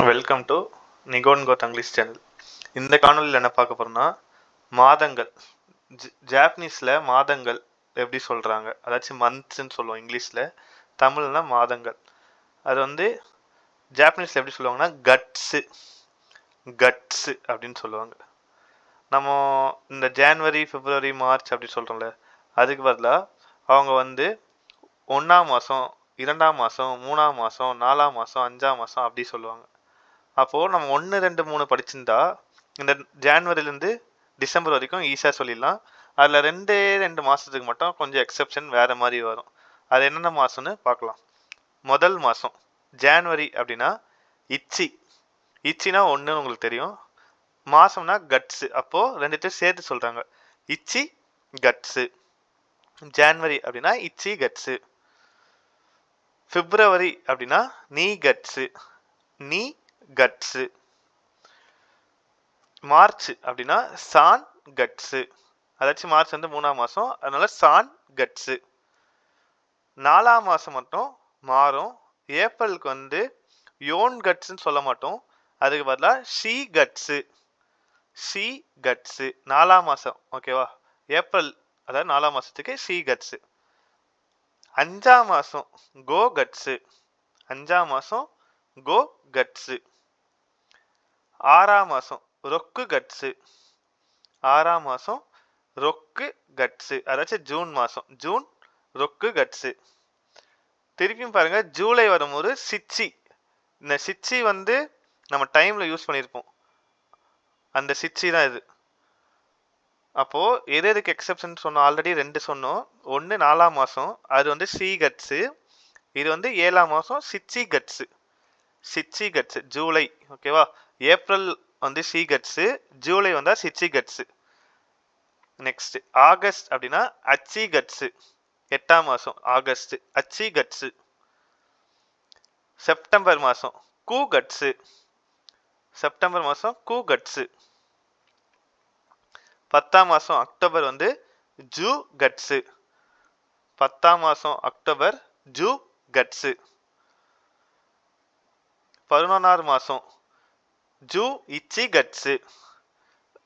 Welcome to நிகோன் கோத் English channel. இந்த காணொலியில் என்ன பார்க்க போறோம்னா, மாதங்கள் ஜாப்பனீஸில் மாதங்கள் எப்படி சொல்கிறாங்க, அதாச்சும் மந்த்ஸ்ன்னு சொல்லுவோம் இங்கிலீஷில், தமிழ்னா மாதங்கள். அது வந்து ஜாப்பனீஸில் எப்படி சொல்லுவாங்கன்னா கட்ஸு அப்படின்னு சொல்லுவாங்க. நம்ம இந்த ஜான்வரி, பிப்ரவரி, மார்ச் அப்படி சொல்கிறோம்ல, அதுக்கு பதிலாக அவங்க வந்து 1ஆம் மாதம், 2ஆம் மாதம், 3ஆம் மாதம், 4ஆம் மாதம், 5ஆம் மாதம் அப்படி சொல்லுவாங்க. அப்போது நம்ம 1, 2, 3 படிச்சிருந்தா இந்த ஜான்வரிலேருந்து டிசம்பர் வரைக்கும் ஈஸியாக சொல்லிடலாம். அதில் 2 மாதத்துக்கு மட்டும் கொஞ்சம் எக்ஸப்ஷன் வேறு மாதிரி வரும். அது என்னென்ன மாதம்னு பார்க்கலாம். முதல் மாதம் ஜான்வரி அப்படின்னா இச்சினா 1 உங்களுக்கு தெரியும். மாதம்னா கட்ஸு. அப்போது ரெண்டுத்தையும் சேர்த்து சொல்கிறாங்க, இச்சி கட்ஸு. ஜான்வரி அப்படின்னா இச்சி கட்ஸு. பிப்ரவரி அப்படின்னா நீ கட்ஸு. மார்ச் அப்படின்னா சான் கட்ஸு. அதாச்சும் மார்ச் வந்து 3ஆம் மாதம், அதனால சான் கட்ஸு. 4ஆம் மாதம் மட்டும் மாறும். ஏப்ரலுக்கு வந்து யோன் கட்ஸ்ன்னு சொல்ல மாட்டோம், அதுக்கு பதிலாக ஷீ கட்ஸு. 4ஆம் மாதம், ஓகேவா? ஏப்ரல் அதாவது 4ஆம் மாதத்துக்கு ஷீ கட்ஸு. 5ஆம் மாதம் கோ கட்ஸு. 5ஆம் மாதம் கோ கட்ஸு. 6ஆம் மாதம் ரொக்கு கட்ஸு. 6ஆம் மாதம் ரொக்கு கட்ஸு. அதாச்சும் ஜூன் மாதம், ஜூன் ரொக்கு கட்ஸு. திருப்பியும் பாருங்க, ஜூலை வரும்போது சிச்சி. இந்த சிச்சி வந்து நம்ம டைம்ல யூஸ் பண்ணியிருப்போம், அந்த சிச்சி தான் இது. அப்போ எதுக்கு எக்ஸப்ஷன் சொன்னோம்? ஆல்ரெடி 2 சொன்னோம். 1 4ஆம் மாதம், அது வந்து சி கட்ஸு. இது வந்து 7ஆம் மாதம் சிச்சி கட்ஸு ஜூலை, ஓகேவா? ஏப்ரல் வந்து சி கட்ஸு, ஜூலை வந்தா சிச்சி கட்ஸு. நெக்ஸ்ட் ஆகஸ்ட் அப்படின்னா அச்சி கட்ஸு. 8ஆம் மாதம் ஆகஸ்ட், அச்சி கட்ஸு. செப்டம்பர் மாதம் கூ கட்ஸு. செப்டம்பர் மாதம் கூ கட்ஸு. 10ஆம் மாதம் அக்டோபர் வந்து ஜூ கட்ஸு. 10ஆம் மாதம் அக்டோபர் ஜூ கட்ஸு. 11ஆம் மாதம் ஜூ இச்சி கட்ஸு.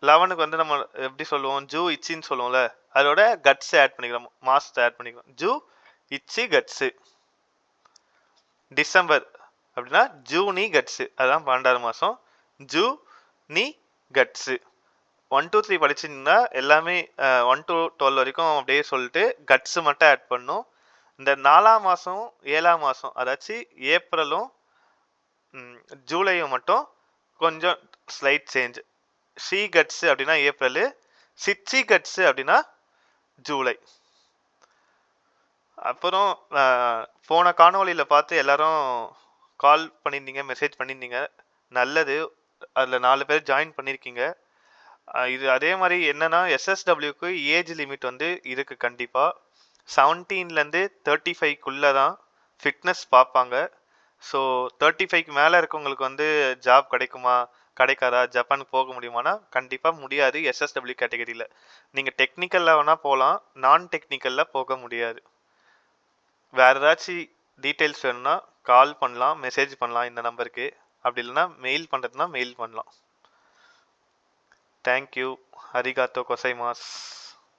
11க்கு வந்து நம்ம எப்படி சொல்லுவோம், ஜூ இச்சின்னு சொல்லுவோம்ல, அதோட கட்ஸ் ஆட் பண்ணிக்கிறோம், மாசத்தை ஆட் பண்ணிக்கிறோம், ஜூ இச்சி கட்ஸு. டிசம்பர் அப்படின்னா ஜூனி கட்ஸு. அதுதான் 12ஆம் மாதம், ஜூ நீ கட்ஸு. 1 2 3 படிச்சிருந்தா எல்லாமே 1 to 12 வரைக்கும் அப்படியே சொல்லிட்டு கட்ஸு மட்டும் ஆட் பண்ணும். இந்த 4ஆம் மாதம் 7ஆம் மாதம், அதாச்சும் ஏப்ரலும் ஜூலையும் மட்டும் கொஞ்சம் ஸ்லைட் சேஞ்ச். ஷீ கட்ஸு அப்படின்னா ஏப்ரலு, சிச்சி கட்ஸு அப்படின்னா ஜூலை. அப்புறம் போன காணொலியில் பார்த்து எல்லாரும் கால் பண்ணியிருந்தீங்க, மெசேஜ் பண்ணியிருந்தீங்க, நல்லது. அதில் 4 பேர் ஜாயின் பண்ணியிருக்கீங்க. இது அதே மாதிரி என்னன்னா, எஸ்எஸ்டபிள்யூக்கு ஏஜ் லிமிட் வந்து இருக்கு கண்டிப்பாக. 17லேருந்து 35க்குள்ளே தான் ஃபிட்னஸ் பார்ப்பாங்க. ஸோ 35க்கு மேலே இருக்கவங்களுக்கு வந்து ஜாப் கிடைக்காதா, ஜப்பானுக்கு போக முடியுமானா கண்டிப்பாக முடியாது. எஸ்எஸ்டபிள்யூ கேட்டகரியில் நீங்கள் டெக்னிக்கலில் வேணால் போகலாம், நான் டெக்னிக்கலில் போக முடியாது. வேறு ஏதாச்சும் டீட்டெயில்ஸ் வேணும்னா கால் பண்ணலாம், மெசேஜ் பண்ணலாம் இந்த நம்பருக்கு. அப்படி இல்லைன்னா மெயில் பண்ணுறதுனா மெயில் பண்ணலாம். தேங்க்யூ. அரிகாத்தோ கொசைமாஸ்.